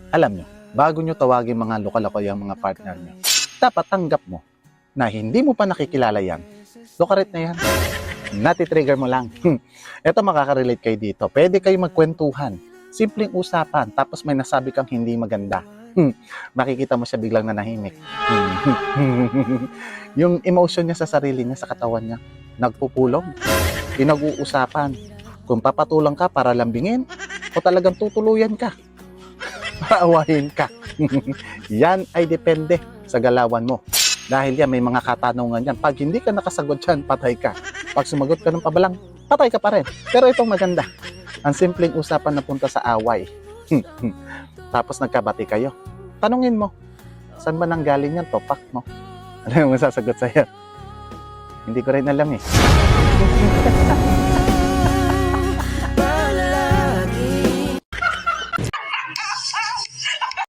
Alam nyo, bago nyo tawagin mga loko-loko yung mga partner nyo, dapat tanggap mo na hindi mo pa nakikilala yan. Lokaret na yan. Nati-trigger mo lang. Eto, makaka-relate kayo dito. Pwede kayo magkwentuhan. Simpleng usapan, tapos may nasabi kang hindi maganda. Makikita mo siya biglang nanahimik. Yung emotion niya sa sarili niya, sa katawan niya, nagpupulong. Pinag-uusapan kung papatulang ka para lambingin o talagang tutuluyan ka. Paawahin ka. Yan ay depende sa galawan mo. Dahil yan, may mga katanungan yan. Pag hindi ka nakasagot yan, patay ka. Pag sumagot ka ng pabalang, patay ka pa rin. Pero itong maganda. Ang simpleng usapan na punta sa away. Tapos nagkabati kayo. Tanungin mo, saan ba nanggaling yan? Topak mo. Ano yung masasagot sa'yo? Hindi ko rin alam eh.